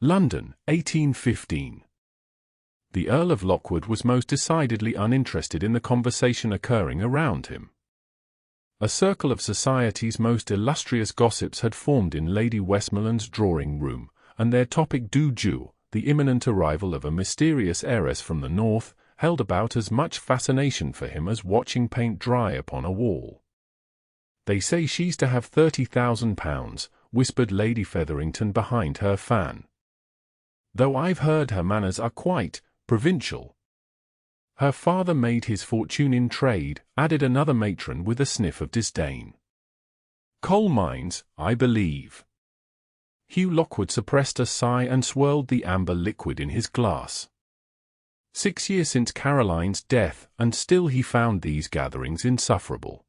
London, 1815. The Earl of Lockwood was most decidedly uninterested in the conversation occurring around him. A circle of society's most illustrious gossips had formed in Lady Westmoreland's drawing-room, and their topic du jour, the imminent arrival of a mysterious heiress from the north, held about as much fascination for him as watching paint dry upon a wall. "They say she's to have £30,000, whispered Lady Featherington behind her fan. "Though I've heard her manners are quite provincial." "Her father made his fortune in trade," added another matron with a sniff of disdain. "Coal mines, I believe." Hugh Lockwood suppressed a sigh and swirled the amber liquid in his glass. 6 years since Caroline's death, and still he found these gatherings insufferable.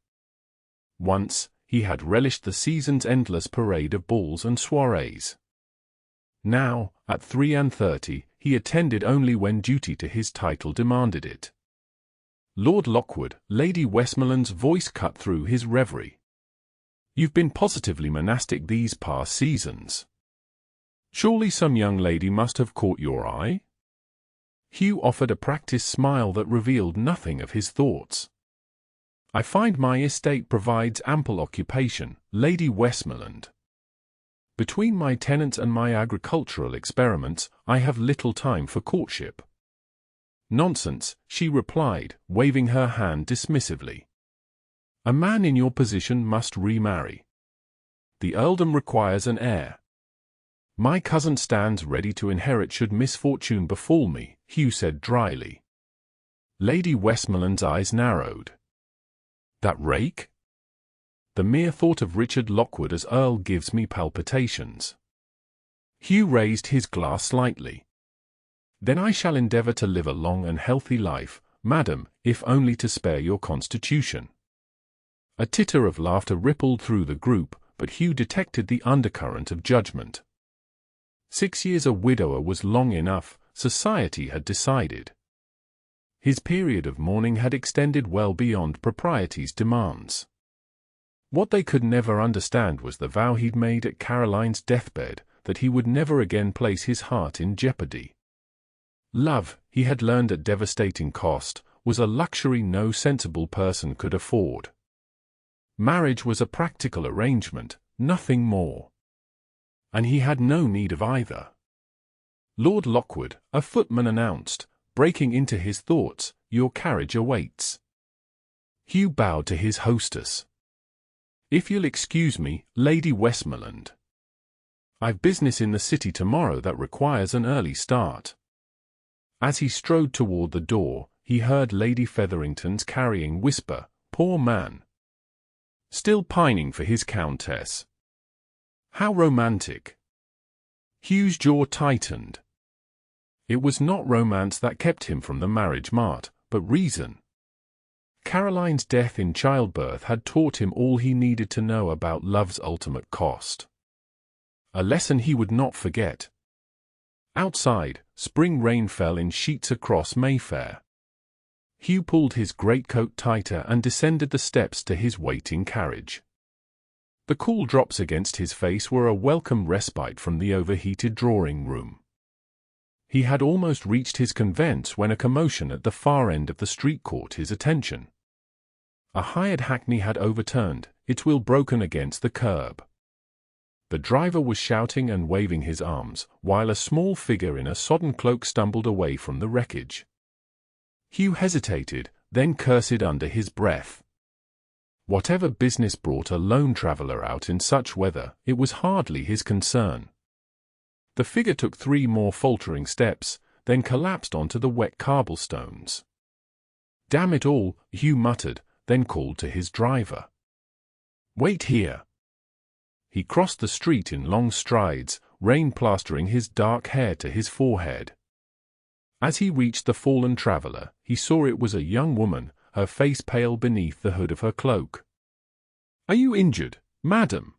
Once, he had relished the season's endless parade of balls and soirees. Now, at 33, he attended only when duty to his title demanded it. "Lord Lockwood," Lady Westmoreland's voice cut through his reverie. "You've been positively monastic these past seasons. Surely some young lady must have caught your eye?" Hugh offered a practiced smile that revealed nothing of his thoughts. "I find my estate provides ample occupation, Lady Westmoreland. Between my tenants and my agricultural experiments, I have little time for courtship." "Nonsense," she replied, waving her hand dismissively. "A man in your position must remarry. The earldom requires an heir. My cousin stands ready to inherit should misfortune befall me," Hugh said dryly. Lady Westmoreland's eyes narrowed. "That rake? The mere thought of Richard Lockwood as Earl gives me palpitations." Hugh raised his glass slightly. "Then I shall endeavour to live a long and healthy life, madam, if only to spare your constitution." A titter of laughter rippled through the group, but Hugh detected the undercurrent of judgment. 6 years a widower was long enough, society had decided. His period of mourning had extended well beyond propriety's demands. What they could never understand was the vow he'd made at Caroline's deathbed, that he would never again place his heart in jeopardy. Love, he had learned at devastating cost, was a luxury no sensible person could afford. Marriage was a practical arrangement, nothing more. And he had no need of either. "Lord Lockwood," a footman announced, breaking into his thoughts, "your carriage awaits." Hugh bowed to his hostess. "If you'll excuse me, Lady Westmoreland. I've business in the city tomorrow that requires an early start." As he strode toward the door, he heard Lady Featherington's carrying whisper, "Poor man. Still pining for his countess. How romantic." Hugh's jaw tightened. It was not romance that kept him from the marriage mart, but reason. Caroline's death in childbirth had taught him all he needed to know about love's ultimate cost. A lesson he would not forget. Outside, spring rain fell in sheets across Mayfair. Hugh pulled his greatcoat tighter and descended the steps to his waiting carriage. The cool drops against his face were a welcome respite from the overheated drawing-room. He had almost reached his conveyance when a commotion at the far end of the street caught his attention. A hired hackney had overturned, its wheel broken against the curb. The driver was shouting and waving his arms, while a small figure in a sodden cloak stumbled away from the wreckage. Hugh hesitated, then cursed under his breath. Whatever business brought a lone traveller out in such weather, it was hardly his concern. The figure took 3 more faltering steps, then collapsed onto the wet cobblestones. "Damn it all," Hugh muttered, then called to his driver. "Wait here." He crossed the street in long strides, rain plastering his dark hair to his forehead. As he reached the fallen traveller, he saw it was a young woman, her face pale beneath the hood of her cloak. "Are you injured, madam?"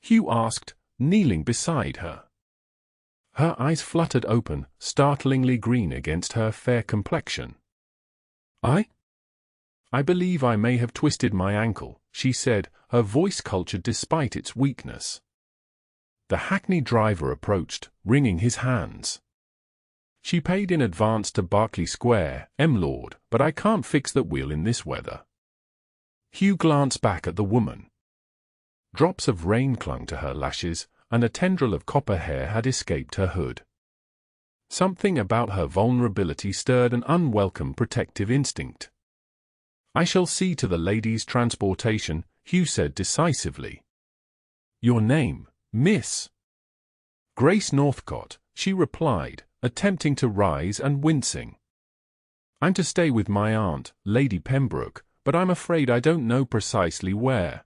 Hugh asked, kneeling beside her. Her eyes fluttered open, startlingly green against her fair complexion. I believe I may have twisted my ankle," she said, her voice cultured despite its weakness. The hackney driver approached, wringing his hands. "She paid in advance to Berkeley Square, Lord, but I can't fix that wheel in this weather." Hugh glanced back at the woman. Drops of rain clung to her lashes, and a tendril of copper hair had escaped her hood. Something about her vulnerability stirred an unwelcome protective instinct. "I shall see to the lady's transportation," Hugh said decisively. "Your name, Miss?" "Grace Northcott," she replied, attempting to rise and wincing. "I'm to stay with my aunt, Lady Pembroke, but I'm afraid I don't know precisely where."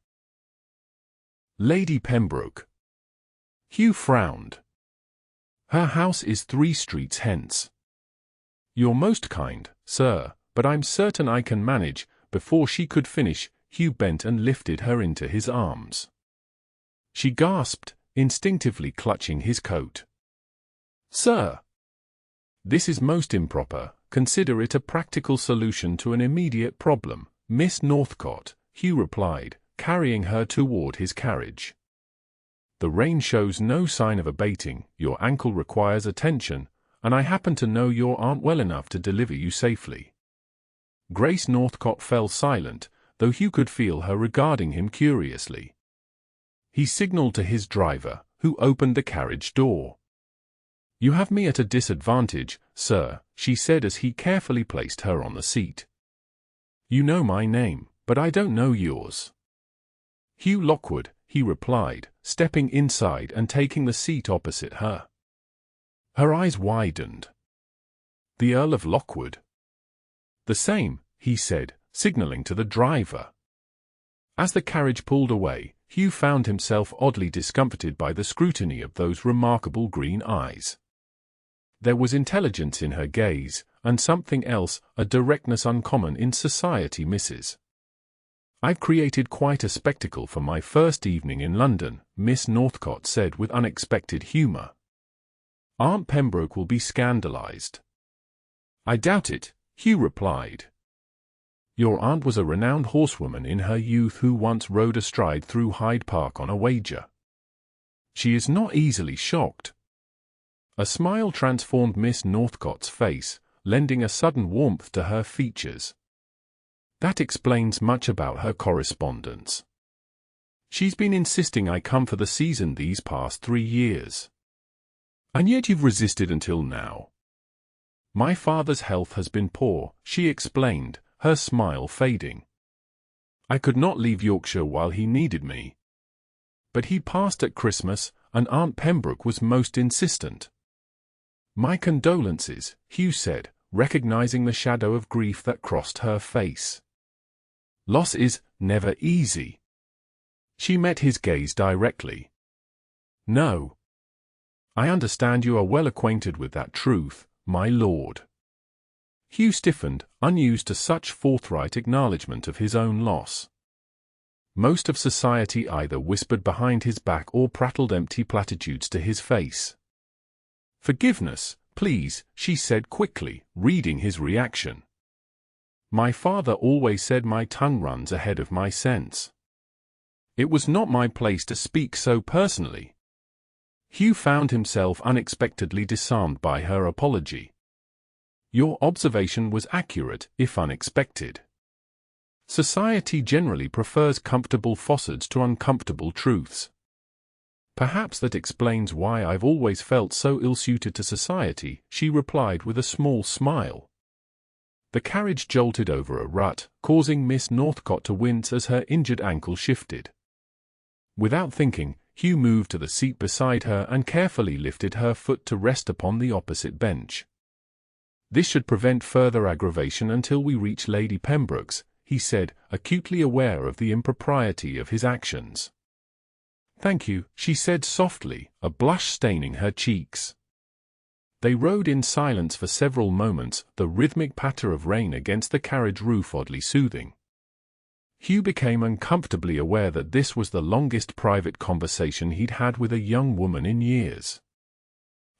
"Lady Pembroke?" Hugh frowned. "Her house is 3 streets hence." "You're most kind, sir, but I'm certain I can manage." Before she could finish, Hugh bent and lifted her into his arms. She gasped, instinctively clutching his coat. "Sir!" "This is most improper. Consider it a practical solution to an immediate problem, Miss Northcott," Hugh replied, carrying her toward his carriage. "The rain shows no sign of abating, your ankle requires attention, and I happen to know your aunt well enough to deliver you safely." Grace Northcott fell silent, though Hugh could feel her regarding him curiously. He signaled to his driver, who opened the carriage door. "You have me at a disadvantage, sir," she said as he carefully placed her on the seat. "You know my name, but I don't know yours." "Hugh Lockwood," he replied, stepping inside and taking the seat opposite her. Her eyes widened. "The Earl of Lockwood?" "The same," he said, signaling to the driver. As the carriage pulled away, Hugh found himself oddly discomfited by the scrutiny of those remarkable green eyes. There was intelligence in her gaze, and something else, a directness uncommon in society misses. "I've created quite a spectacle for my first evening in London," Miss Northcott said with unexpected humor. "Aunt Pembroke will be scandalized." "I doubt it," Hugh replied. "Your aunt was a renowned horsewoman in her youth who once rode astride through Hyde Park on a wager. She is not easily shocked." A smile transformed Miss Northcott's face, lending a sudden warmth to her features. "That explains much about her correspondence. She's been insisting I come for the season these past 3 years. And yet you've resisted until now." "My father's health has been poor," she explained, her smile fading. "I could not leave Yorkshire while he needed me. But he passed at Christmas, and Aunt Pembroke was most insistent." "My condolences," Hugh said, recognizing the shadow of grief that crossed her face. "Loss is never easy." She met his gaze directly. "No. I understand you are well acquainted with that truth, my lord." Hugh stiffened, unused to such forthright acknowledgment of his own loss. Most of society either whispered behind his back or prattled empty platitudes to his face. "Forgiveness, please," she said quickly, reading his reaction. "My father always said my tongue runs ahead of my sense. It was not my place to speak so personally." Hugh found himself unexpectedly disarmed by her apology. "Your observation was accurate, if unexpected. Society generally prefers comfortable falsehoods to uncomfortable truths. Perhaps that explains why I've always felt so ill-suited to society," she replied with a small smile. The carriage jolted over a rut, causing Miss Northcott to wince as her injured ankle shifted. Without thinking, Hugh moved to the seat beside her and carefully lifted her foot to rest upon the opposite bench. "This should prevent further aggravation until we reach Lady Pembroke's," he said, acutely aware of the impropriety of his actions. "Thank you," she said softly, a blush staining her cheeks. They rode in silence for several moments, the rhythmic patter of rain against the carriage roof oddly soothing. Hugh became uncomfortably aware that this was the longest private conversation he'd had with a young woman in years.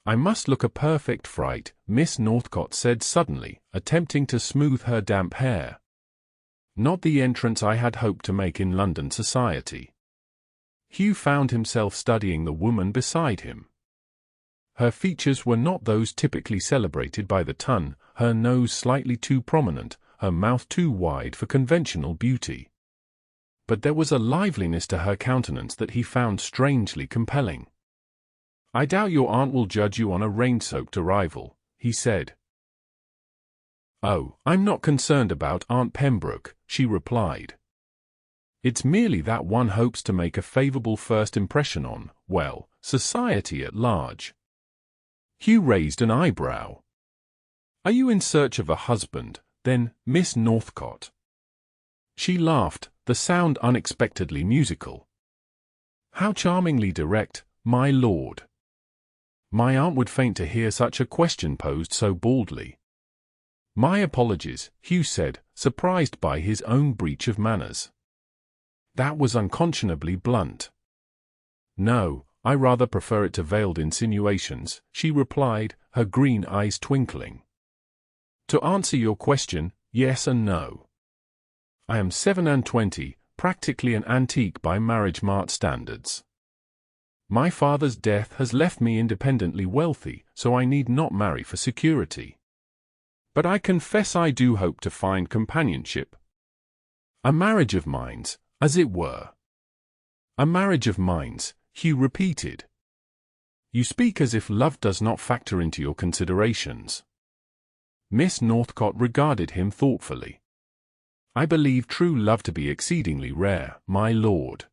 "I must look a perfect fright," Miss Northcott said suddenly, attempting to smooth her damp hair. "Not the entrance I had hoped to make in London society." Hugh found himself studying the woman beside him. Her features were not those typically celebrated by the ton, her nose slightly too prominent, her mouth too wide for conventional beauty. But there was a liveliness to her countenance that he found strangely compelling. "I doubt your aunt will judge you on a rain-soaked arrival," he said. "Oh, I'm not concerned about Aunt Pembroke," she replied. "It's merely that one hopes to make a favorable first impression on, well, society at large." Hugh raised an eyebrow. "Are you in search of a husband, then, Miss Northcott?" She laughed, the sound unexpectedly musical. "How charmingly direct, my lord." My aunt would faint to hear such a question posed so baldly. "My apologies," Hugh said, surprised by his own breach of manners. That was unconscionably blunt. "No, I rather prefer it to veiled insinuations," she replied, her green eyes twinkling. "To answer your question, yes and no. I am 27, practically an antique by marriage mart standards. My father's death has left me independently wealthy, so I need not marry for security. But I confess I do hope to find companionship. A marriage of minds, as it were." "A marriage of minds," Hugh repeated. "You speak as if love does not factor into your considerations." Miss Northcott regarded him thoughtfully. "I believe true love to be exceedingly rare, my lord.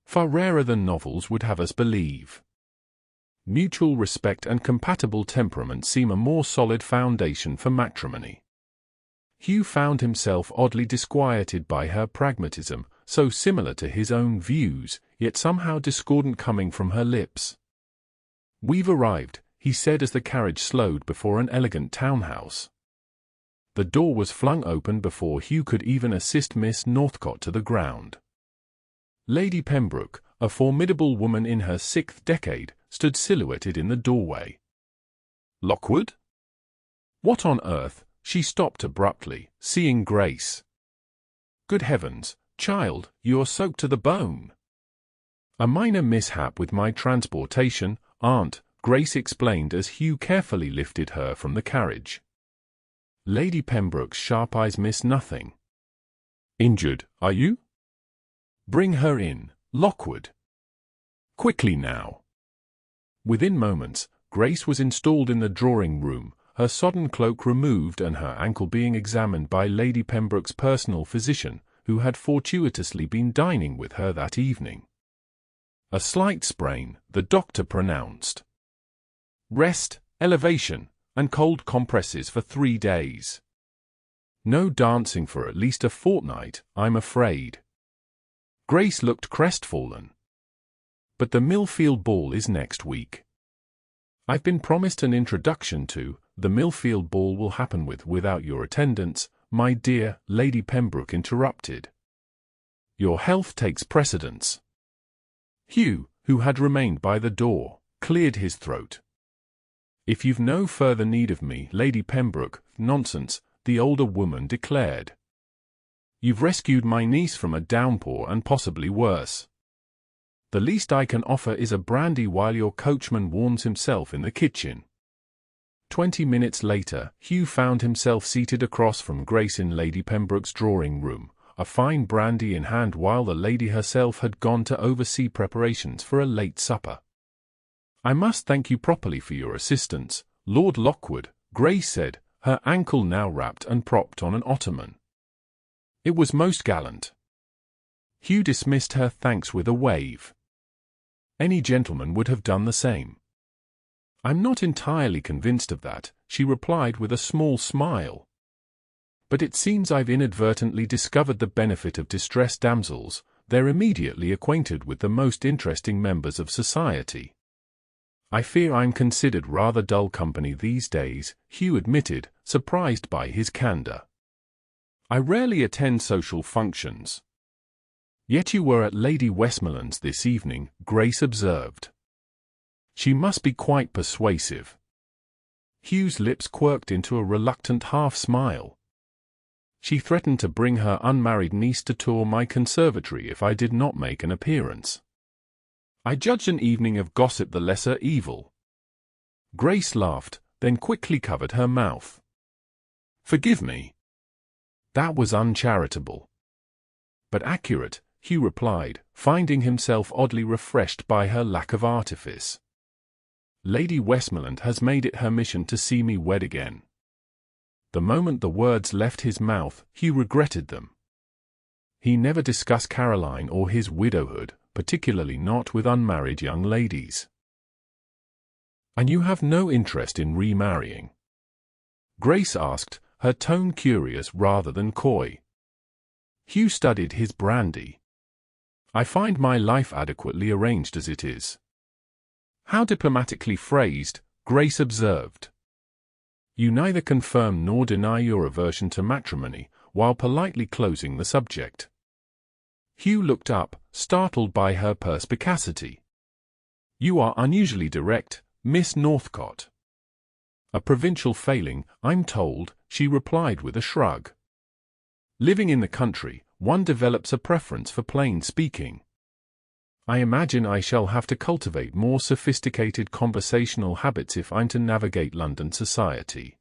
Far rarer than novels would have us believe. Mutual respect and compatible temperament seem a more solid foundation for matrimony." Hugh found himself oddly disquieted by her pragmatism, so similar to his own views, yet somehow discordant coming from her lips. "We've arrived," he said as the carriage slowed before an elegant townhouse. The door was flung open before Hugh could even assist Miss Northcott to the ground. Lady Pembroke, a formidable woman in her 6th decade, stood silhouetted in the doorway. "Lockwood? What on earth?" She stopped abruptly, seeing Grace. "Good heavens, child, you're soaked to the bone." "A minor mishap with my transportation, Aunt," Grace explained as Hugh carefully lifted her from the carriage. Lady Pembroke's sharp eyes missed nothing. "Injured, are you? Bring her in, Lockwood. Quickly now." Within moments, Grace was installed in the drawing-room, her sodden cloak removed and her ankle being examined by Lady Pembroke's personal physician, who had fortuitously been dining with her that evening. "A slight sprain," the doctor pronounced. "Rest, elevation, and cold compresses for 3 days. No dancing for at least a fortnight, I'm afraid." Grace looked crestfallen. "But the Millfield ball is next week." "I've been promised an introduction to the Millfield ball will happen without your attendance, my dear," Lady Pembroke interrupted. "Your health takes precedence." Hugh, who had remained by the door, cleared his throat. "If you've no further need of me, Lady Pembroke," "Nonsense," the older woman declared. "You've rescued my niece from a downpour and possibly worse. The least I can offer is a brandy while your coachman warms himself in the kitchen." 20 minutes later, Hugh found himself seated across from Grace in Lady Pembroke's drawing-room, a fine brandy in hand while the lady herself had gone to oversee preparations for a late supper. "I must thank you properly for your assistance, Lord Lockwood," Grace said, her ankle now wrapped and propped on an ottoman. "It was most gallant." Hugh dismissed her thanks with a wave. Any gentleman would have done the same. "I'm not entirely convinced of that," she replied with a small smile. "But it seems I've inadvertently discovered the benefit of distressed damsels. They're immediately acquainted with the most interesting members of society." "I fear I'm considered rather dull company these days," Hugh admitted, surprised by his candor. "I rarely attend social functions." "Yet you were at Lady Westmoreland's this evening," Grace observed. "She must be quite persuasive." Hugh's lips quirked into a reluctant half-smile. "She threatened to bring her unmarried niece to tour my conservatory if I did not make an appearance." I judged an evening of gossip the lesser evil. Grace laughed, then quickly covered her mouth. Forgive me. That was uncharitable. But accurate, Hugh replied, finding himself oddly refreshed by her lack of artifice. Lady Westmoreland has made it her mission to see me wed again. The moment the words left his mouth, Hugh regretted them. He never discussed Caroline or his widowhood, particularly not with unmarried young ladies. And you have no interest in remarrying? Grace asked, her tone curious rather than coy. Hugh studied his brandy. I find my life adequately arranged as it is. How diplomatically phrased, Grace observed. You neither confirm nor deny your aversion to matrimony, while politely closing the subject. Hugh looked up, startled by her perspicacity. You are unusually direct, Miss Northcott. A provincial failing, I'm told, she replied with a shrug. Living in the country, one develops a preference for plain speaking. I imagine I shall have to cultivate more sophisticated conversational habits if I'm to navigate London society.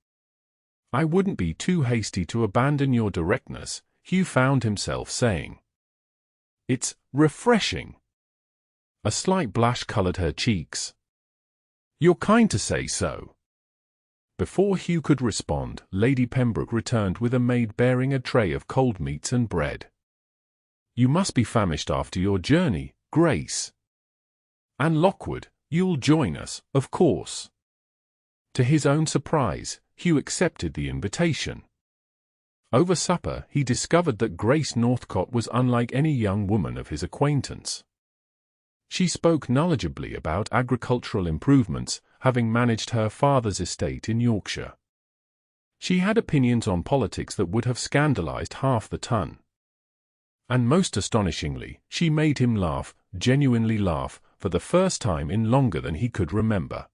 I wouldn't be too hasty to abandon your directness, Hugh found himself saying. It's refreshing. A slight blush colored her cheeks. You're kind to say so. Before Hugh could respond, Lady Pembroke returned with a maid bearing a tray of cold meats and bread. You must be famished after your journey, Grace. And Lockwood, you'll join us, of course. To his own surprise, Hugh accepted the invitation. Over supper, he discovered that Grace Northcott was unlike any young woman of his acquaintance. She spoke knowledgeably about agricultural improvements, having managed her father's estate in Yorkshire. She had opinions on politics that would have scandalized half the ton. And most astonishingly, she made him laugh, genuinely laugh, for the first time in longer than he could remember.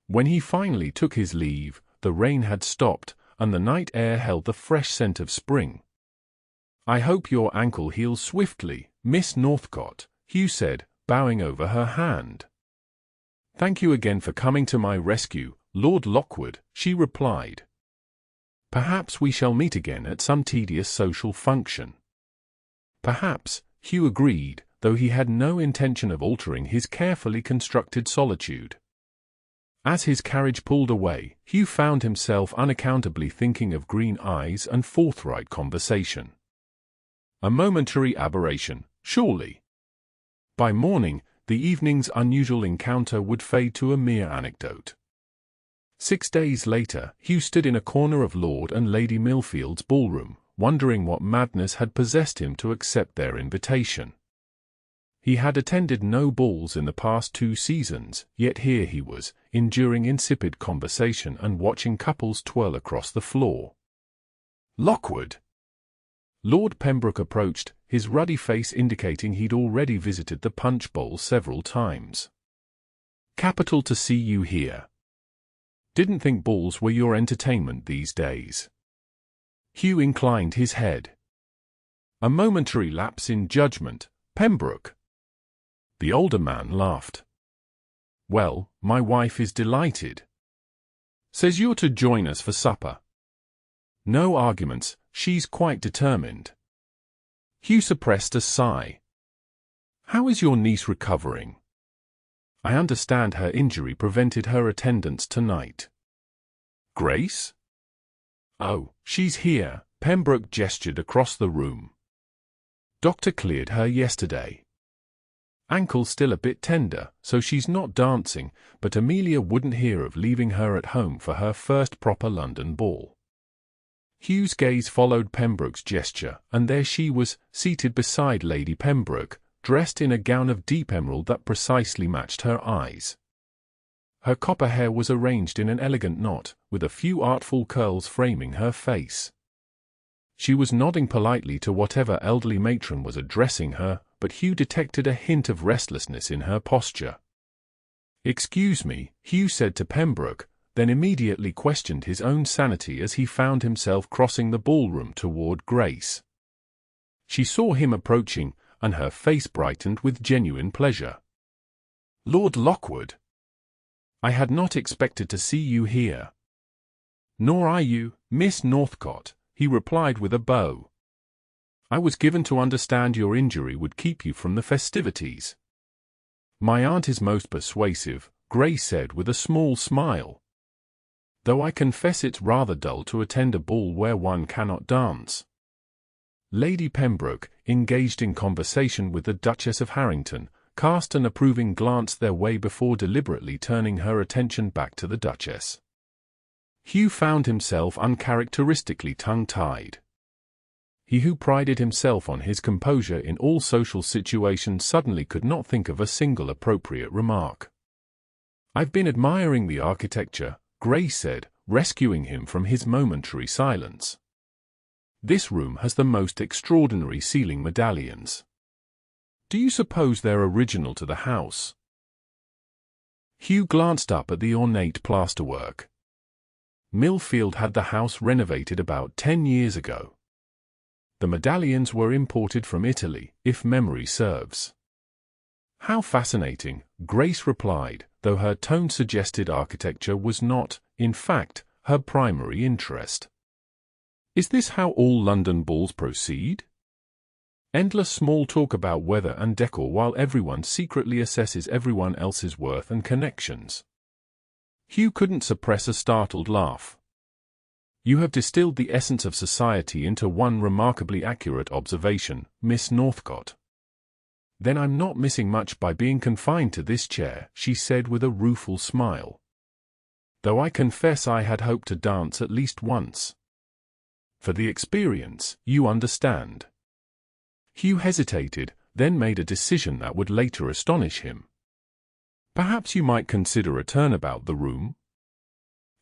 When he finally took his leave, the rain had stopped, and the night air held the fresh scent of spring. I hope your ankle heals swiftly, Miss Northcott, Hugh said, bowing over her hand. Thank you again for coming to my rescue, Lord Lockwood, she replied. Perhaps we shall meet again at some tedious social function. Perhaps, Hugh agreed, though he had no intention of altering his carefully constructed solitude. As his carriage pulled away, Hugh found himself unaccountably thinking of green eyes and forthright conversation. A momentary aberration, surely. By morning, the evening's unusual encounter would fade to a mere anecdote. 6 days later, Hugh stood in a corner of Lord and Lady Millfield's ballroom, wondering what madness had possessed him to accept their invitation. He had attended no balls in the past 2 seasons, yet here he was, enduring insipid conversation and watching couples twirl across the floor. Lockwood! Lord Pembroke approached, his ruddy face indicating he'd already visited the punch bowl several times. Capital to see you here. Didn't think balls were your entertainment these days. Hugh inclined his head. A momentary lapse in judgment, Pembroke. The older man laughed. Well, my wife is delighted. Says you're to join us for supper. No arguments, she's quite determined. Hugh suppressed a sigh. How is your niece recovering? I understand her injury prevented her attendance tonight. Grace? Oh, she's here, Pembroke gestured across the room. Doctor cleared her yesterday. Ankle still a bit tender, so she's not dancing, but Amelia wouldn't hear of leaving her at home for her first proper London ball. Hugh's gaze followed Pembroke's gesture, and there she was, seated beside Lady Pembroke, dressed in a gown of deep emerald that precisely matched her eyes. Her copper hair was arranged in an elegant knot, with a few artful curls framing her face. She was nodding politely to whatever elderly matron was addressing her, but Hugh detected a hint of restlessness in her posture. Excuse me, Hugh said to Pembroke, then immediately questioned his own sanity as he found himself crossing the ballroom toward Grace. She saw him approaching, and her face brightened with genuine pleasure. Lord Lockwood! I had not expected to see you here. Nor I you, Miss Northcott, he replied with a bow. I was given to understand your injury would keep you from the festivities. My aunt is most persuasive, Grace said with a small smile. Though I confess it's rather dull to attend a ball where one cannot dance. Lady Pembroke, engaged in conversation with the Duchess of Harrington, cast an approving glance their way before deliberately turning her attention back to the Duchess. Hugh found himself uncharacteristically tongue-tied. He who prided himself on his composure in all social situations suddenly could not think of a single appropriate remark. I've been admiring the architecture, Grace said, rescuing him from his momentary silence. This room has the most extraordinary ceiling medallions. Do you suppose they're original to the house? Hugh glanced up at the ornate plasterwork. Millfield had the house renovated about 10 years ago. The medallions were imported from Italy, if memory serves. How fascinating, Grace replied, though her tone suggested architecture was not, in fact, her primary interest. Is this how all London balls proceed? Endless small talk about weather and decor while everyone secretly assesses everyone else's worth and connections. Hugh couldn't suppress a startled laugh. You have distilled the essence of society into one remarkably accurate observation, Miss Northcott. Then I'm not missing much by being confined to this chair, she said with a rueful smile. Though I confess I had hoped to dance at least once. For the experience, you understand. Hugh hesitated, then made a decision that would later astonish him. Perhaps you might consider a turnabout the room?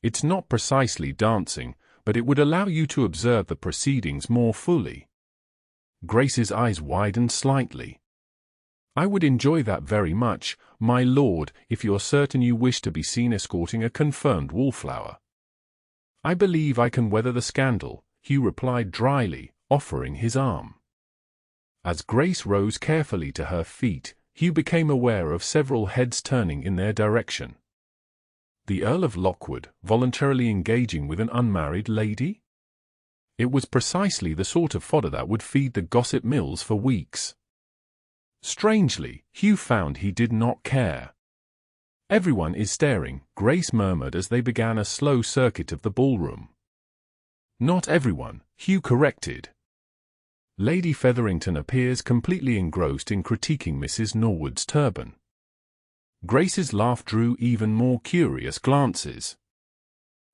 It's not precisely dancing, but it would allow you to observe the proceedings more fully. Grace's eyes widened slightly. I would enjoy that very much, my lord, if you're certain you wish to be seen escorting a confirmed wallflower. I believe I can weather the scandal, Hugh replied dryly, offering his arm. As Grace rose carefully to her feet, Hugh became aware of several heads turning in their direction. The Earl of Lockwood, voluntarily engaging with an unmarried lady? It was precisely the sort of fodder that would feed the gossip mills for weeks. Strangely, Hugh found he did not care. Everyone is staring, Grace murmured as they began a slow circuit of the ballroom. Not everyone, Hugh corrected. Lady Featherington appears completely engrossed in critiquing Mrs. Norwood's turban. Grace's laugh drew even more curious glances.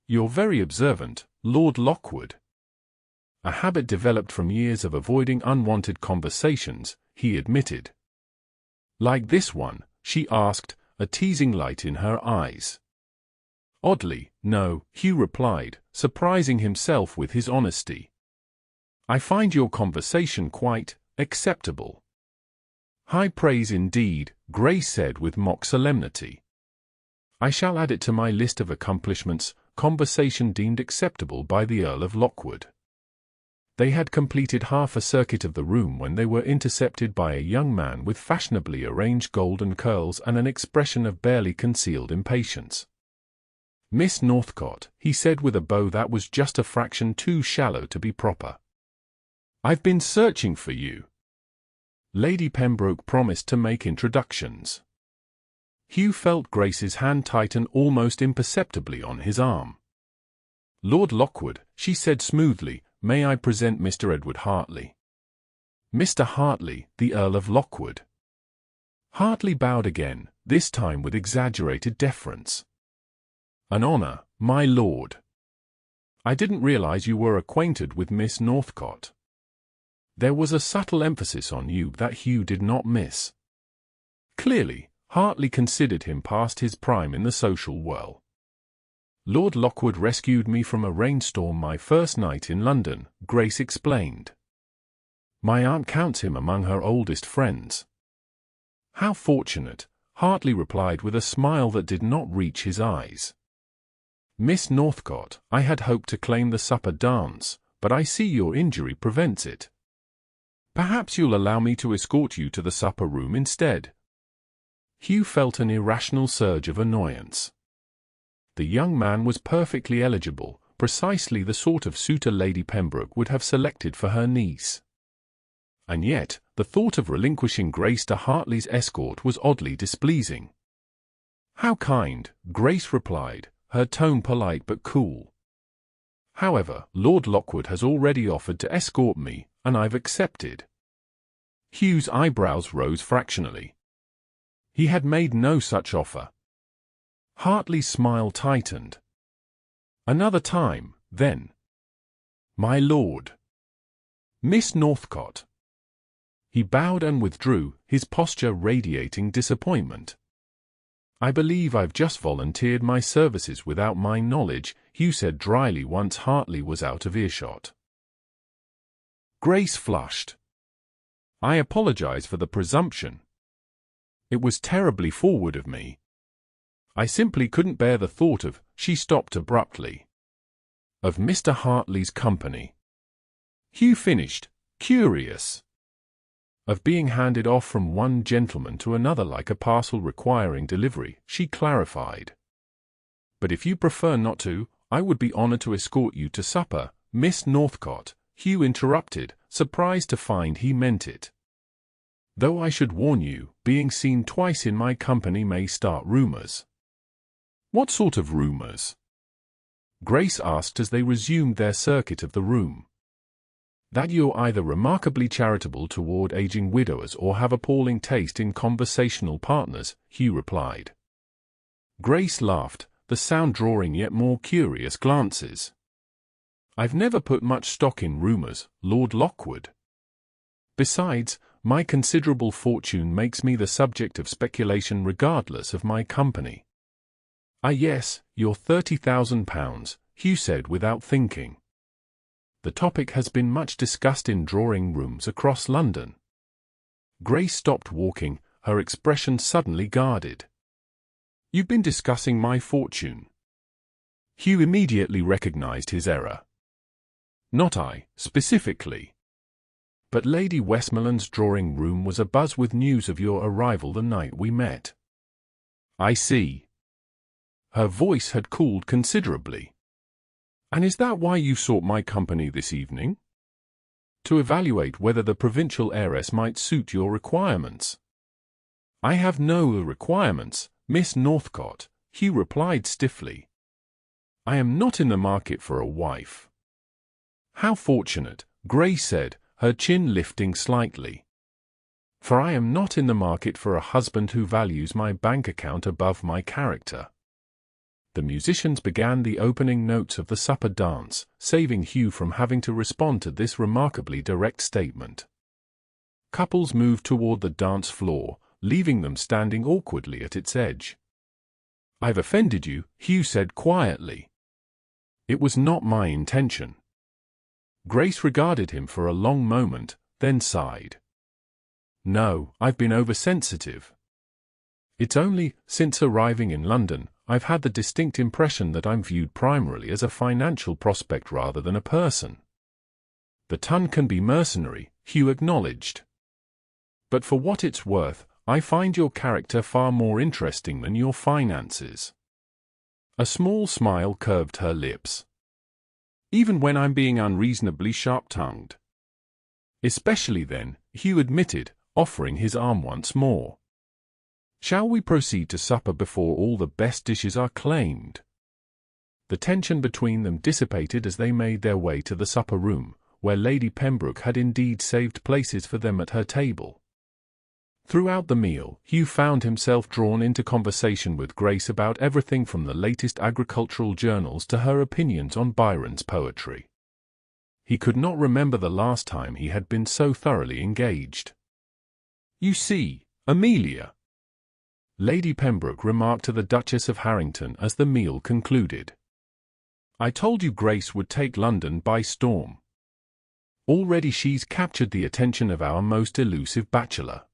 You're very observant, Lord Lockwood. A habit developed from years of avoiding unwanted conversations, he admitted. Like this one, she asked, a teasing light in her eyes. Oddly, no, Hugh replied, surprising himself with his honesty. I find your conversation quite acceptable. High praise indeed, Grace said with mock solemnity. I shall add it to my list of accomplishments, conversation deemed acceptable by the Earl of Lockwood. They had completed half a circuit of the room when they were intercepted by a young man with fashionably arranged golden curls and an expression of barely concealed impatience. Miss Northcott, he said with a bow that was just a fraction too shallow to be proper. I've been searching for you. Lady Pembroke promised to make introductions. Hugh felt Grace's hand tighten almost imperceptibly on his arm. Lord Lockwood, she said smoothly, may I present Mr. Edward Hartley? Mr. Hartley, the Earl of Lockwood. Hartley bowed again, this time with exaggerated deference. An honor, my lord. I didn't realize you were acquainted with Miss Northcott. There was a subtle emphasis on you that Hugh did not miss. Clearly, Hartley considered him past his prime in the social whirl. Lord Lockwood rescued me from a rainstorm my first night in London, Grace explained. My aunt counts him among her oldest friends. How fortunate, Hartley replied with a smile that did not reach his eyes. Miss Northcott, I had hoped to claim the supper dance, but I see your injury prevents it. Perhaps you'll allow me to escort you to the supper room instead. Hugh felt an irrational surge of annoyance. The young man was perfectly eligible, precisely the sort of suitor Lady Pembroke would have selected for her niece. And yet, the thought of relinquishing Grace to Hartley's escort was oddly displeasing. "How kind," Grace replied, her tone polite but cool. "However, Lord Lockwood has already offered to escort me, and I've accepted." Hugh's eyebrows rose fractionally. He had made no such offer. Hartley's smile tightened. "Another time, then." "My lord." "Miss Northcott." He bowed and withdrew, his posture radiating disappointment. "I believe I've just volunteered my services without my knowledge," Hugh said dryly once Hartley was out of earshot. Grace flushed. "I apologize for the presumption. It was terribly forward of me. I simply couldn't bear the thought of," she stopped abruptly, "of Mr. Hartley's company." Hugh finished, curious. "Of being handed off from one gentleman to another like a parcel requiring delivery," she clarified. "But if you prefer not to, I would be honored to escort you to supper, Miss Northcott," Hugh interrupted, surprised to find he meant it. "Though I should warn you, being seen twice in my company may start rumors." "What sort of rumors?" Grace asked as they resumed their circuit of the room. "That you're either remarkably charitable toward aging widowers or have appalling taste in conversational partners," Hugh replied. Grace laughed, the sound drawing yet more curious glances. "I've never put much stock in rumors, Lord Lockwood. Besides, my considerable fortune makes me the subject of speculation regardless of my company." "Ah yes, your £30,000, Hugh said without thinking. "The topic has been much discussed in drawing-rooms across London." Grace stopped walking, her expression suddenly guarded. "You've been discussing my fortune." Hugh immediately recognized his error. "Not I, specifically. But Lady Westmoreland's drawing-room was abuzz with news of your arrival the night we met." "I see." Her voice had cooled considerably. "And is that why you sought my company this evening?" "To evaluate whether the provincial heiress might suit your requirements." "I have no requirements, Miss Northcott," Hugh replied stiffly. "I am not in the market for a wife." "How fortunate," Grace said, her chin lifting slightly. "For I am not in the market for a husband who values my bank account above my character." The musicians began the opening notes of the supper dance, saving Hugh from having to respond to this remarkably direct statement. Couples moved toward the dance floor, leaving them standing awkwardly at its edge. "I've offended you," Hugh said quietly. "It was not my intention." Grace regarded him for a long moment, then sighed. "No, I've been oversensitive. It's only, since arriving in London, I've had the distinct impression that I'm viewed primarily as a financial prospect rather than a person." "The tongue can be mercenary," Hugh acknowledged. "But for what it's worth, I find your character far more interesting than your finances." A small smile curved her lips. "Even when I'm being unreasonably sharp-tongued." "Especially then," Hugh admitted, offering his arm once more. "Shall we proceed to supper before all the best dishes are claimed?" The tension between them dissipated as they made their way to the supper room, where Lady Pembroke had indeed saved places for them at her table. Throughout the meal, Hugh found himself drawn into conversation with Grace about everything from the latest agricultural journals to her opinions on Byron's poetry. He could not remember the last time he had been so thoroughly engaged. "You see, Amelia," Lady Pembroke remarked to the Duchess of Harrington as the meal concluded, "I told you Grace would take London by storm. Already she's captured the attention of our most elusive bachelor."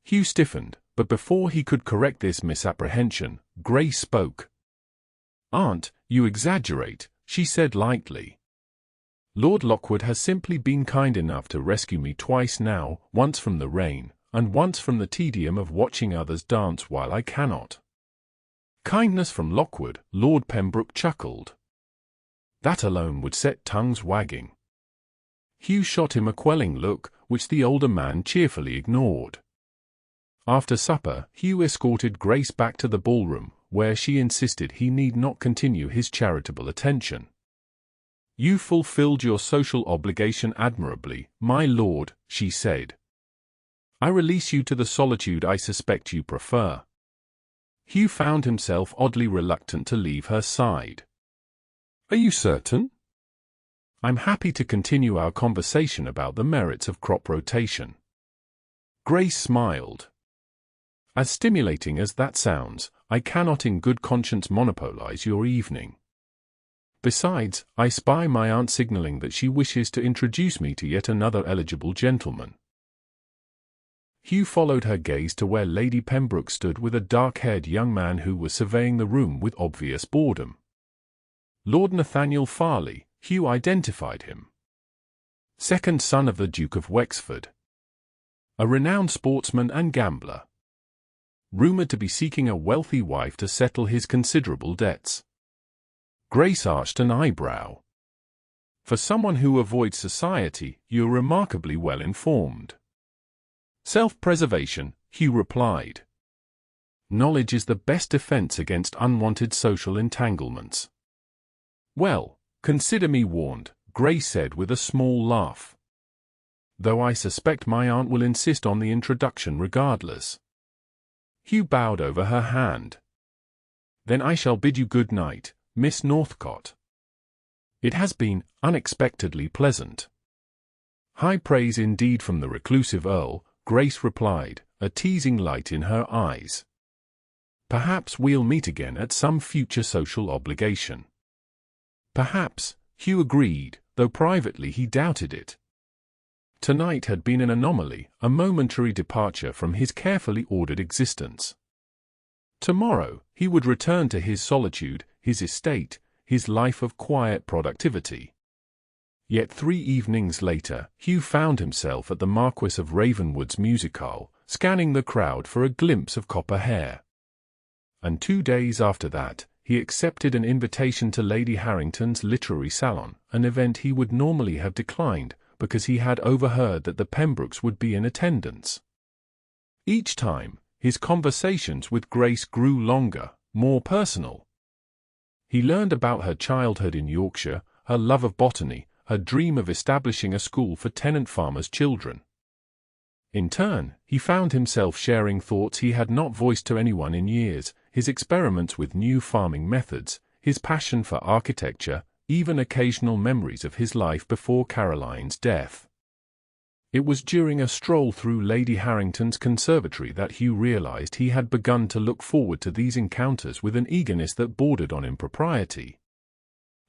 Hugh stiffened, but before he could correct this misapprehension, Grace spoke. "Aunt, you exaggerate," she said lightly. "Lord Lockwood has simply been kind enough to rescue me twice now, once from the rain, and once from the tedium of watching others dance while I cannot. Kindness from Lockwood, Lord Pembroke chuckled. That alone would set tongues wagging. Hugh shot him a quelling look, which the older man cheerfully ignored. After supper, Hugh escorted Grace back to the ballroom, where she insisted he need not continue his charitable attention. "You fulfilled your social obligation admirably, my lord," she said. "I release you to the solitude I suspect you prefer." Hugh found himself oddly reluctant to leave her side. "Are you certain?" "I'm happy to continue our conversation about the merits of crop rotation." Grace smiled. "As stimulating as that sounds, I cannot in good conscience monopolize your evening. Besides, I spy my aunt signaling that she wishes to introduce me to yet another eligible gentleman." Hugh followed her gaze to where Lady Pembroke stood with a dark-haired young man who was surveying the room with obvious boredom. Lord Nathaniel Farley, Hugh identified him. Second son of the Duke of Wexford. A renowned sportsman and gambler. Rumored to be seeking a wealthy wife to settle his considerable debts. Grace arched an eyebrow. "For someone who avoids society, you're remarkably well informed." "Self-preservation," Hugh replied. "Knowledge is the best defense against unwanted social entanglements." "Well, consider me warned," Grace said with a small laugh. "Though I suspect my aunt will insist on the introduction regardless." Hugh bowed over her hand. "Then I shall bid you good night, Miss Northcott. It has been unexpectedly pleasant." "High praise indeed from the reclusive Earl," Grace replied, a teasing light in her eyes. "Perhaps we'll meet again at some future social obligation." "Perhaps," Hugh agreed, though privately he doubted it. Tonight had been an anomaly, a momentary departure from his carefully ordered existence. Tomorrow, he would return to his solitude, his estate, his life of quiet productivity. Yet 3 evenings later, Hugh found himself at the Marquis of Ravenwood's musicale, scanning the crowd for a glimpse of copper hair. And 2 days after that, he accepted an invitation to Lady Harrington's literary salon, an event he would normally have declined, because he had overheard that the Pembrokes would be in attendance. Each time, his conversations with Grace grew longer, more personal. He learned about her childhood in Yorkshire, her love of botany, her dream of establishing a school for tenant farmers' children. In turn, he found himself sharing thoughts he had not voiced to anyone in years, his experiments with new farming methods, his passion for architecture, even occasional memories of his life before Caroline's death. It was during a stroll through Lady Harrington's conservatory that Hugh realized he had begun to look forward to these encounters with an eagerness that bordered on impropriety.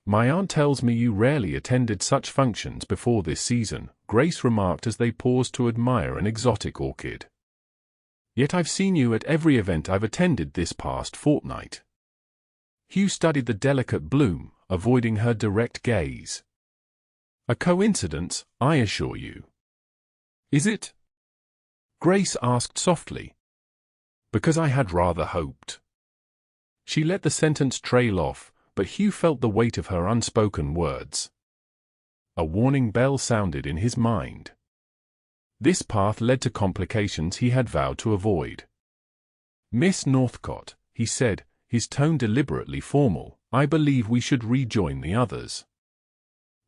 "My aunt tells me you rarely attended such functions before this season," Grace remarked as they paused to admire an exotic orchid. "Yet I've seen you at every event I've attended this past fortnight." Hugh studied the delicate bloom, avoiding her direct gaze. "A coincidence, I assure you." "Is it?" Grace asked softly. "Because I had rather hoped." She let the sentence trail off, but Hugh felt the weight of her unspoken words. A warning bell sounded in his mind. This path led to complications he had vowed to avoid. "Miss Northcott," he said, his tone deliberately formal, "I believe we should rejoin the others.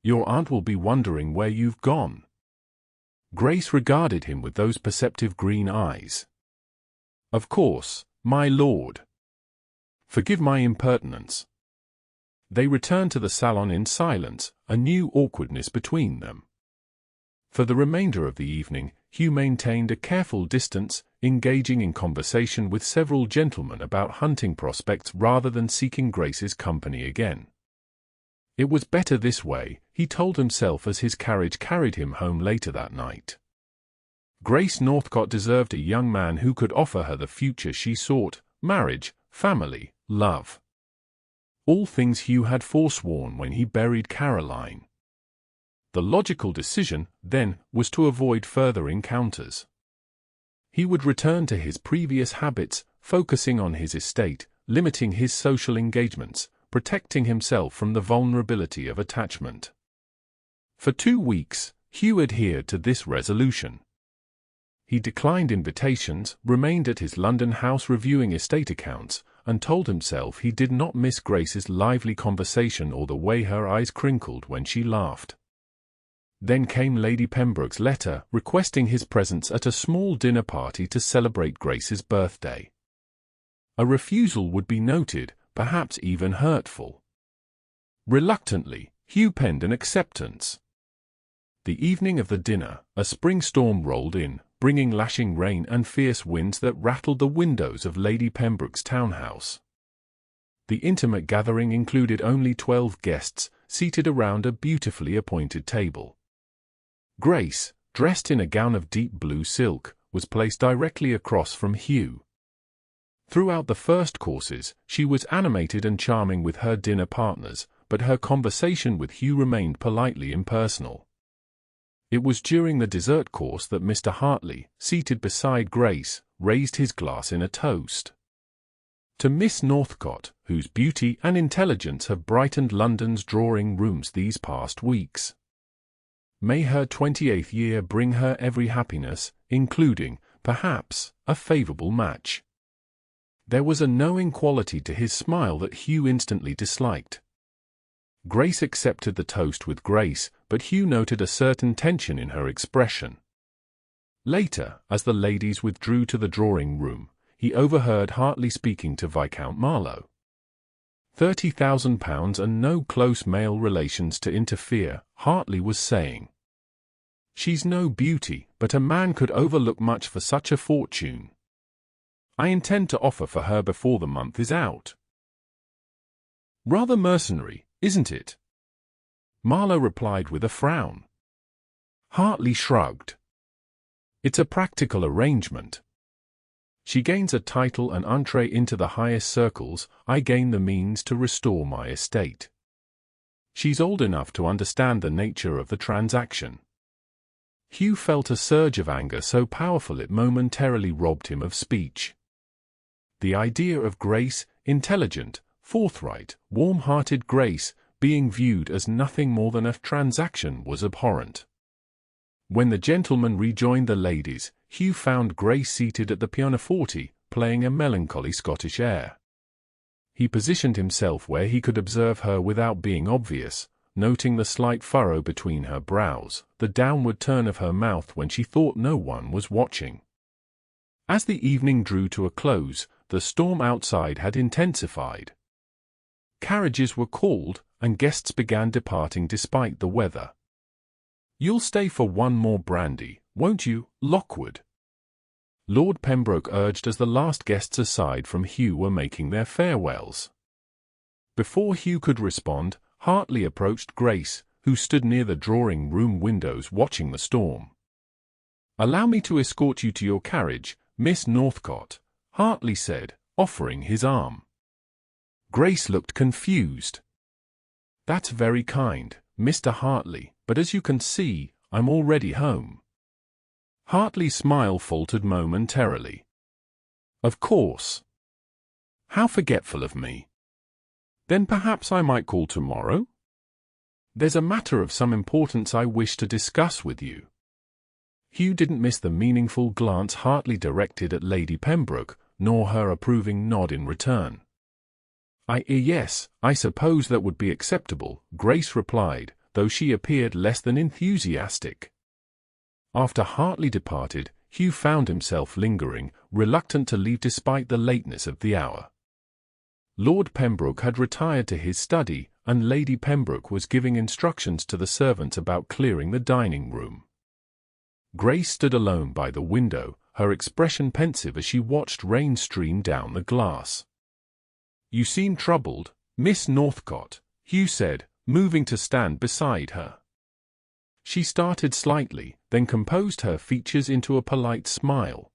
Your aunt will be wondering where you've gone." Grace regarded him with those perceptive green eyes. "Of course, my lord. Forgive my impertinence." They returned to the salon in silence, a new awkwardness between them. For the remainder of the evening, Hugh maintained a careful distance, engaging in conversation with several gentlemen about hunting prospects rather than seeking Grace's company again. It was better this way, he told himself as his carriage carried him home later that night. Grace Northcott deserved a young man who could offer her the future she sought: marriage, family, love. All things Hugh had forsworn when he buried Caroline. The logical decision, then, was to avoid further encounters. He would return to his previous habits, focusing on his estate, limiting his social engagements, protecting himself from the vulnerability of attachment. For 2 weeks, Hugh adhered to this resolution. He declined invitations, remained at his London house reviewing estate accounts, and told himself he did not miss Grace's lively conversation or the way her eyes crinkled when she laughed. Then came Lady Pembroke's letter requesting his presence at a small dinner party to celebrate Grace's birthday. A refusal would be noted, perhaps even hurtful. Reluctantly, Hugh penned an acceptance. The evening of the dinner, a spring storm rolled in, bringing lashing rain and fierce winds that rattled the windows of Lady Pembroke's townhouse. The intimate gathering included only 12 guests, seated around a beautifully appointed table. Grace, dressed in a gown of deep blue silk, was placed directly across from Hugh. Throughout the first courses, she was animated and charming with her dinner partners, but her conversation with Hugh remained politely impersonal. It was during the dessert course that Mr. Hartley, seated beside Grace, raised his glass in a toast. To Miss Northcott, whose beauty and intelligence have brightened London's drawing rooms these past weeks. May her 28th year bring her every happiness, including, perhaps, a favourable match. There was a knowing quality to his smile that Hugh instantly disliked. Grace accepted the toast with grace, but Hugh noted a certain tension in her expression. Later, as the ladies withdrew to the drawing-room, he overheard Hartley speaking to Viscount Marlowe. £30,000 and no close male relations to interfere, Hartley was saying. She's no beauty, but a man could overlook much for such a fortune. I intend to offer for her before the month is out. Rather mercenary, isn't it? Marlowe replied with a frown. Hartley shrugged. It's a practical arrangement. She gains a title and entree into the highest circles, I gain the means to restore my estate. She's old enough to understand the nature of the transaction. Hugh felt a surge of anger so powerful it momentarily robbed him of speech. The idea of Grace, intelligent, forthright, warm-hearted Grace, being viewed as nothing more than a transaction was abhorrent. When the gentlemen rejoined the ladies, Hugh found Grace seated at the pianoforte, playing a melancholy Scottish air. He positioned himself where he could observe her without being obvious, noting the slight furrow between her brows, the downward turn of her mouth when she thought no one was watching. As the evening drew to a close, the storm outside had intensified. Carriages were called, and guests began departing despite the weather. You'll stay for one more brandy, won't you, Lockwood? Lord Pembroke urged as the last guests aside from Hugh were making their farewells. Before Hugh could respond, Hartley approached Grace, who stood near the drawing-room windows watching the storm. Allow me to escort you to your carriage, Miss Northcott, Hartley said, offering his arm. Grace looked confused. That's very kind, Mr. Hartley, but as you can see, I'm already home. Hartley's smile faltered momentarily. Of course. How forgetful of me. Then perhaps I might call tomorrow? There's a matter of some importance I wish to discuss with you. Hugh didn't miss the meaningful glance Hartley directed at Lady Pembroke, nor her approving nod in return. Yes, I suppose that would be acceptable, Grace replied, though she appeared less than enthusiastic. After Hartley departed, Hugh found himself lingering, reluctant to leave despite the lateness of the hour. Lord Pembroke had retired to his study, and Lady Pembroke was giving instructions to the servants about clearing the dining-room. Grace stood alone by the window, her expression pensive as she watched rain stream down the glass. You seem troubled, Miss Northcott, Hugh said, moving to stand beside her. She started slightly, then composed her features into a polite smile.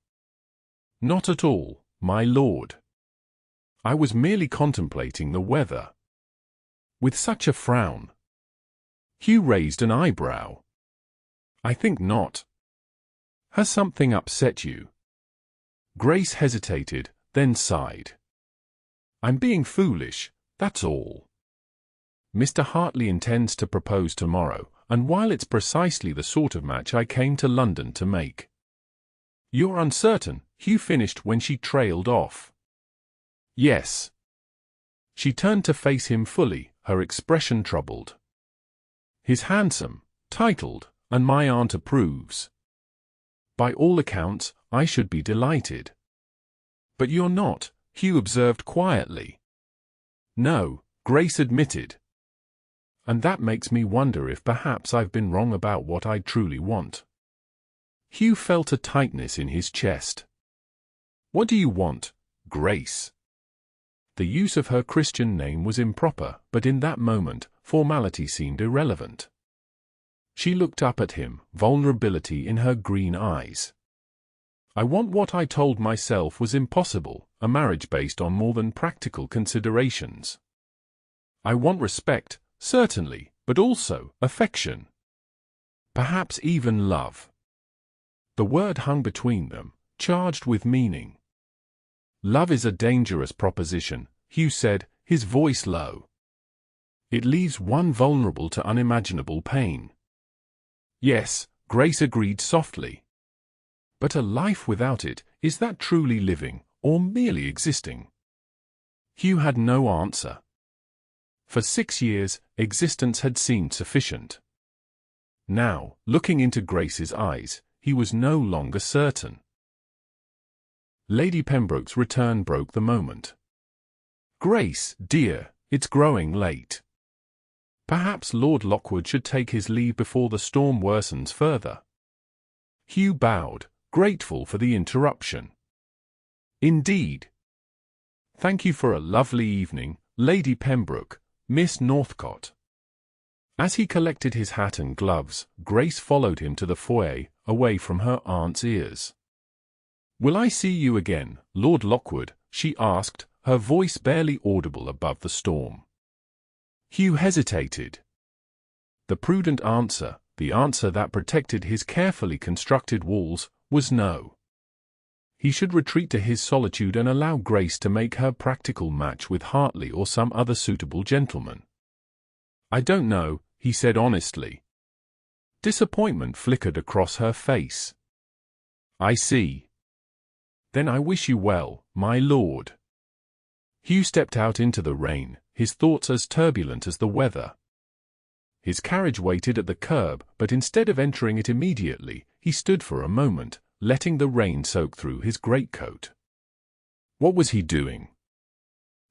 Not at all, my lord. I was merely contemplating the weather. With such a frown. Hugh raised an eyebrow. I think not. Has something upset you? Grace hesitated, then sighed. I'm being foolish, that's all. Mr. Hartley intends to propose tomorrow, and while it's precisely the sort of match I came to London to make. You're uncertain, Hugh finished when she trailed off. Yes. She turned to face him fully, her expression troubled. He's handsome, titled, and my aunt approves. By all accounts, I should be delighted. But you're not, Hugh observed quietly. No, Grace admitted. And that makes me wonder if perhaps I've been wrong about what I truly want. Hugh felt a tightness in his chest. What do you want, Grace? The use of her Christian name was improper, but in that moment, formality seemed irrelevant. She looked up at him, vulnerability in her green eyes. I want what I told myself was impossible, a marriage based on more than practical considerations. I want respect, certainly, but also affection. Perhaps even love. The word hung between them, charged with meaning. Love is a dangerous proposition, Hugh said, his voice low. It leaves one vulnerable to unimaginable pain. Yes, Grace agreed softly. But a life without it, is that truly living, or merely existing? Hugh had no answer. For 6 years, existence had seemed sufficient. Now, looking into Grace's eyes, he was no longer certain. Lady Pembroke's return broke the moment. Grace, dear, it's growing late. Perhaps Lord Lockwood should take his leave before the storm worsens further. Hugh bowed, grateful for the interruption. Indeed. Thank you for a lovely evening, Lady Pembroke, Miss Northcott. As he collected his hat and gloves, Grace followed him to the foyer, away from her aunt's ears. Will I see you again, Lord Lockwood? She asked, her voice barely audible above the storm. Hugh hesitated. The prudent answer, the answer that protected his carefully constructed walls, was no. He should retreat to his solitude and allow Grace to make her practical match with Hartley or some other suitable gentleman. I don't know, he said honestly. Disappointment flickered across her face. I see. Then I wish you well, my lord. Hugh stepped out into the rain, his thoughts as turbulent as the weather. His carriage waited at the curb, but instead of entering it immediately, he stood for a moment, letting the rain soak through his greatcoat. What was he doing?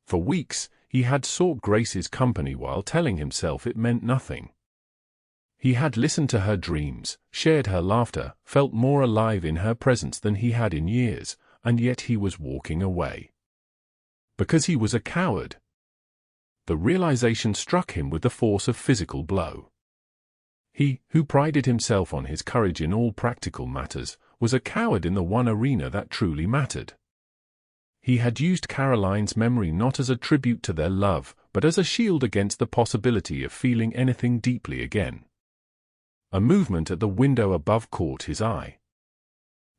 For weeks, he had sought Grace's company while telling himself it meant nothing. He had listened to her dreams, shared her laughter, felt more alive in her presence than he had in years, and yet he was walking away. Because he was a coward. The realization struck him with the force of physical blow. He, who prided himself on his courage in all practical matters, was a coward in the one arena that truly mattered. He had used Caroline's memory not as a tribute to their love, but as a shield against the possibility of feeling anything deeply again. A movement at the window above caught his eye.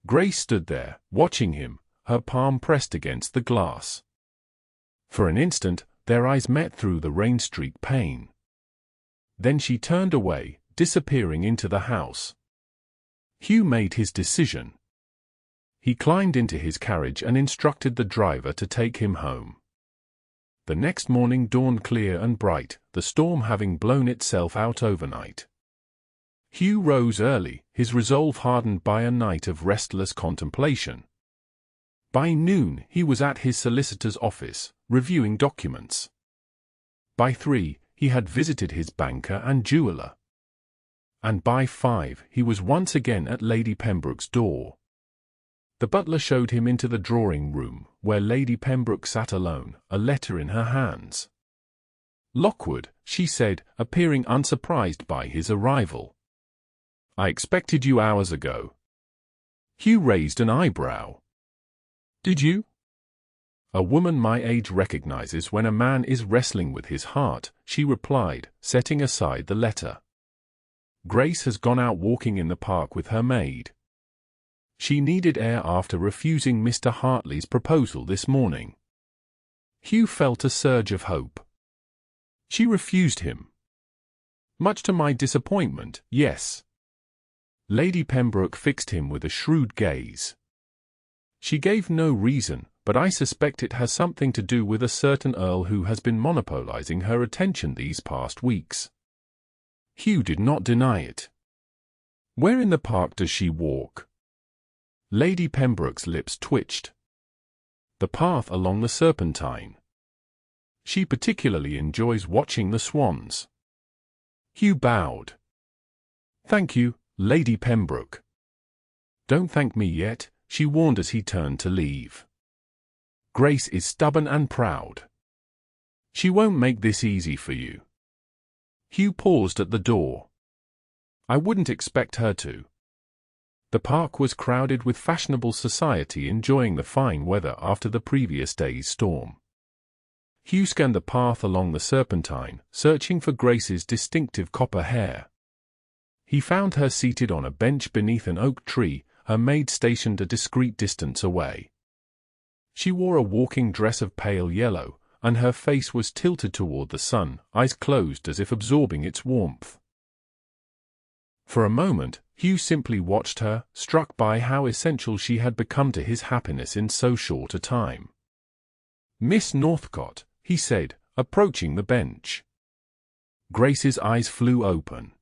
Grace stood there, watching him, her palm pressed against the glass. For an instant, their eyes met through the rain-streaked pane. Then she turned away, disappearing into the house. Hugh made his decision. He climbed into his carriage and instructed the driver to take him home. The next morning dawned clear and bright, the storm having blown itself out overnight. Hugh rose early, his resolve hardened by a night of restless contemplation. By noon he was at his solicitor's office, reviewing documents. By 3, he had visited his banker and jeweller. And by 5 he was once again at Lady Pembroke's door. The butler showed him into the drawing-room, where Lady Pembroke sat alone, a letter in her hands. Lockwood, she said, appearing unsurprised by his arrival. I expected you hours ago. Hugh raised an eyebrow. Did you? A woman my age recognizes when a man is wrestling with his heart, she replied, setting aside the letter. Grace has gone out walking in the park with her maid. She needed air after refusing Mr. Hartley's proposal this morning. Hugh felt a surge of hope. She refused him. Much to my disappointment, yes. Lady Pembroke fixed him with a shrewd gaze. She gave no reason, but I suspect it has something to do with a certain Earl who has been monopolizing her attention these past weeks. Hugh did not deny it. Where in the park does she walk? Lady Pembroke's lips twitched. The path along the Serpentine. She particularly enjoys watching the swans. Hugh bowed. Thank you, Lady Pembroke. Don't thank me yet, she warned as he turned to leave. Grace is stubborn and proud. She won't make this easy for you. Hugh paused at the door. I wouldn't expect her to. The park was crowded with fashionable society enjoying the fine weather after the previous day's storm. Hugh scanned the path along the Serpentine, searching for Grace's distinctive copper hair. He found her seated on a bench beneath an oak tree, her maid stationed a discreet distance away. She wore a walking dress of pale yellow, and her face was tilted toward the sun, eyes closed as if absorbing its warmth. For a moment, Hugh simply watched her, struck by how essential she had become to his happiness in so short a time. Miss Northcott, he said, approaching the bench. Grace's eyes flew open.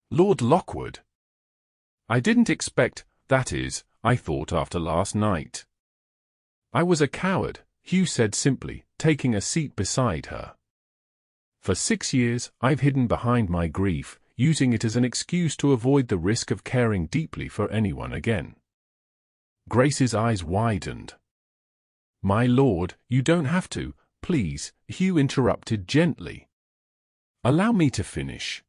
Lord Lockwood. I didn't expect, that is, I thought after last night. I was a coward, Hugh said simply, taking a seat beside her. For 6 years, I've hidden behind my grief, using it as an excuse to avoid the risk of caring deeply for anyone again. Grace's eyes widened. My lord, you don't have to, please, Hugh interrupted gently. Allow me to finish.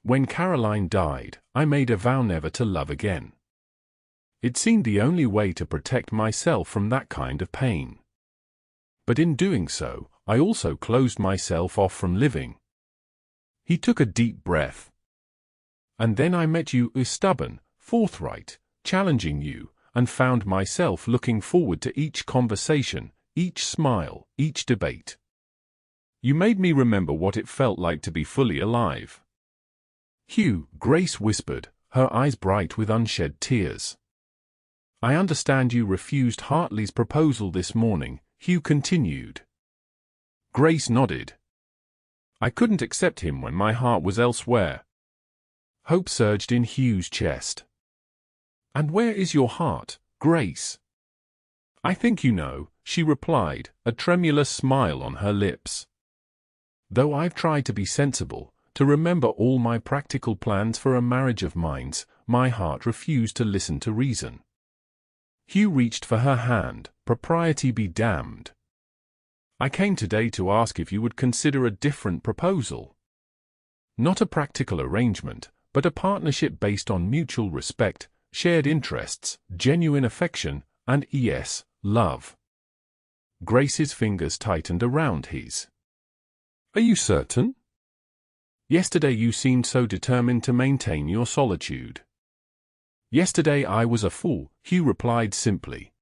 When Caroline died, I made a vow never to love again. It seemed the only way to protect myself from that kind of pain. But in doing so, I also closed myself off from living. He took a deep breath. And then I met you, stubborn, forthright, challenging you, and found myself looking forward to each conversation, each smile, each debate. You made me remember what it felt like to be fully alive. Hugh, Grace whispered, her eyes bright with unshed tears. I understand you refused Hartley's proposal this morning, Hugh continued. Grace nodded. I couldn't accept him when my heart was elsewhere. Hope surged in Hugh's chest. And where is your heart, Grace? I think you know, she replied, a tremulous smile on her lips. Though I've tried to be sensible, to remember all my practical plans for a marriage of mine, my heart refused to listen to reason. Hugh reached for her hand, propriety be damned. I came today to ask if you would consider a different proposal. Not a practical arrangement, but a partnership based on mutual respect, shared interests, genuine affection, and yes, love. Grace's fingers tightened around his. Are you certain? Yesterday you seemed so determined to maintain your solitude. Yesterday I was a fool, Hugh replied simply.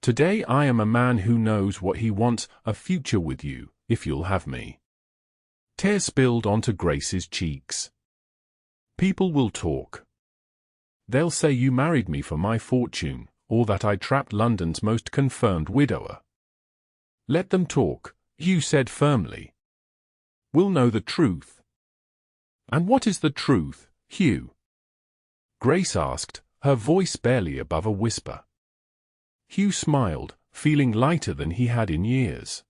Today I am a man who knows what he wants, a future with you, if you'll have me. Tears spilled onto Grace's cheeks. People will talk. They'll say you married me for my fortune, or that I trapped London's most confirmed widower. Let them talk, Hugh said firmly. We'll know the truth. And what is the truth, Hugh? Grace asked, her voice barely above a whisper. Hugh smiled, feeling lighter than he had in years.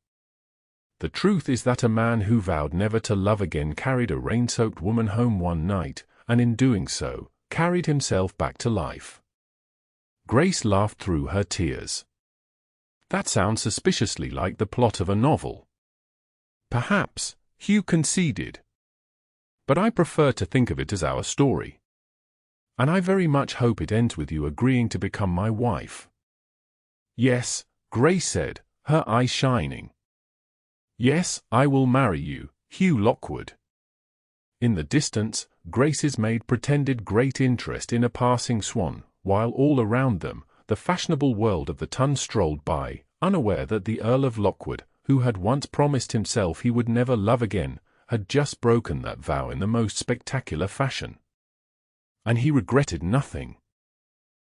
The truth is that a man who vowed never to love again carried a rain-soaked woman home one night, and in doing so, carried himself back to life. Grace laughed through her tears. That sounds suspiciously like the plot of a novel. Perhaps, Hugh conceded. But I prefer to think of it as our story. And I very much hope it ends with you agreeing to become my wife. Yes, Grace said, her eyes shining. Yes, I will marry you, Hugh Lockwood. In the distance, Grace's maid pretended great interest in a passing swan, while all around them, the fashionable world of the ton strolled by, unaware that the Earl of Lockwood, who had once promised himself he would never love again, had just broken that vow in the most spectacular fashion. And he regretted nothing.